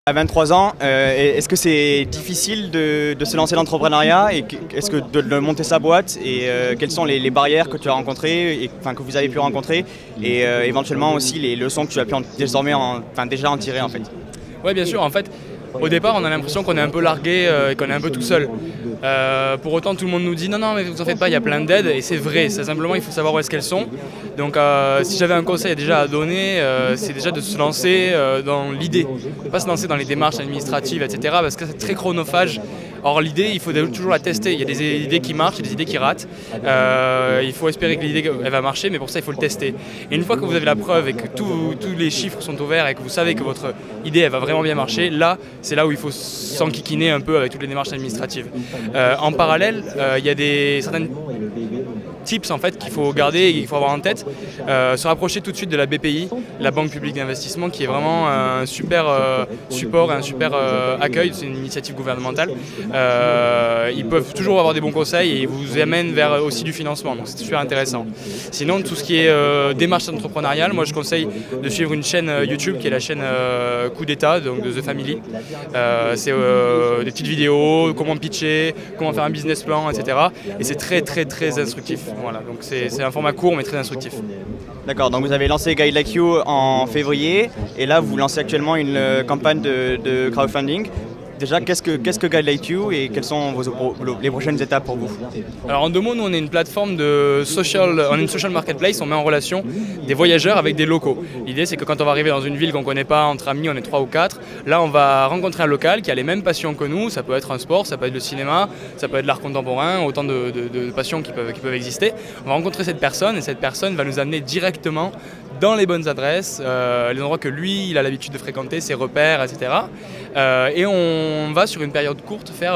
À 23 ans, est-ce que c'est difficile de se lancer dans l'entrepreneuriat et est-ce que de monter sa boîte et quelles sont les barrières que tu as rencontrées, que vous avez pu rencontrer et éventuellement aussi les leçons que tu as pu désormais déjà en tirer en fait? Oui, bien sûr. En fait, au départ, on a l'impression qu'on est un peu largué et qu'on est un peu tout seul. Pour autant, tout le monde nous dit non, mais vous en faites pas, il y a plein d'aides et c'est vrai. C'est simplement, il faut savoir où est-ce qu'elles sont. Donc, si j'avais un conseil déjà à donner, c'est déjà de se lancer dans l'idée, de ne pas se lancer dans les démarches administratives, etc. Parce que c'est très chronophage. Or, l'idée, il faut toujours la tester. Il y a des idées qui marchent, il y a des idées qui ratent. Il faut espérer que l'idée elle va marcher, mais pour ça, il faut le tester. Et une fois que vous avez la preuve et que tous les chiffres sont ouverts et que vous savez que votre idée elle va vraiment bien marcher, là, c'est là où il faut s'enquiquiner un peu avec toutes les démarches administratives. En parallèle, il y a certaines tips en fait qu'il faut garder et qu'il faut avoir en tête. Se rapprocher tout de suite de la BPI, la Banque Publique d'Investissement, qui est vraiment un super support et un super accueil. C'est une initiative gouvernementale. Ils peuvent toujours avoir des bons conseils et ils vous amènent vers aussi du financement, donc c'est super intéressant. Sinon, tout ce qui est démarche entrepreneuriale, moi je conseille de suivre une chaîne YouTube qui est la chaîne Coup d'État, donc de The Family. C'est des petites vidéos, comment pitcher, comment faire un business plan, etc. Et c'est très instructif. Voilà, donc c'est un format court mais très instructif. D'accord, donc vous avez lancé Guide Like You en février et là vous lancez actuellement une campagne de crowdfunding. Déjà, qu'est-ce que Guide Like You et quelles sont les prochaines étapes pour vous? Alors en deux mots, nous on est une plateforme de social marketplace, on met en relation des voyageurs avec des locaux. L'idée c'est que quand on va arriver dans une ville qu'on ne connaît pas, entre amis, on est 3 ou 4, là on va rencontrer un local qui a les mêmes passions que nous, ça peut être un sport, ça peut être le cinéma, ça peut être l'art contemporain, autant de passions qui peuvent exister. On va rencontrer cette personne et cette personne va nous amener directement dans les bonnes adresses, les endroits que lui il a l'habitude de fréquenter, ses repères, etc. Et on va sur une période courte faire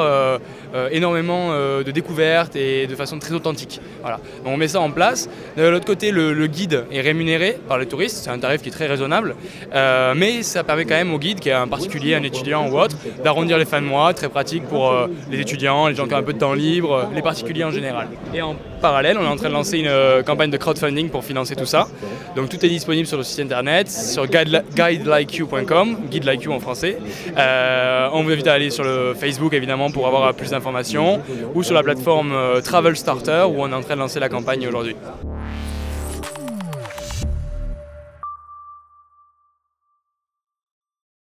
énormément de découvertes et de façon très authentique. Voilà. Donc on met ça en place. De l'autre côté, le guide est rémunéré par les touristes, c'est un tarif qui est très raisonnable, mais ça permet quand même au guide, qui est un particulier, un étudiant ou autre, d'arrondir les fins de mois, très pratique pour les étudiants, les gens qui ont un peu de temps libre, les particuliers en général. Et en parallèle, on est en train de lancer une campagne de crowdfunding pour financer tout ça. Donc tout est disponible sur le site internet, sur guidelikeyou.com, guide like you en français. On vous invite à aller sur le Facebook évidemment pour avoir plus d'informations ou sur la plateforme Travel Starter où on est en train de lancer la campagne aujourd'hui.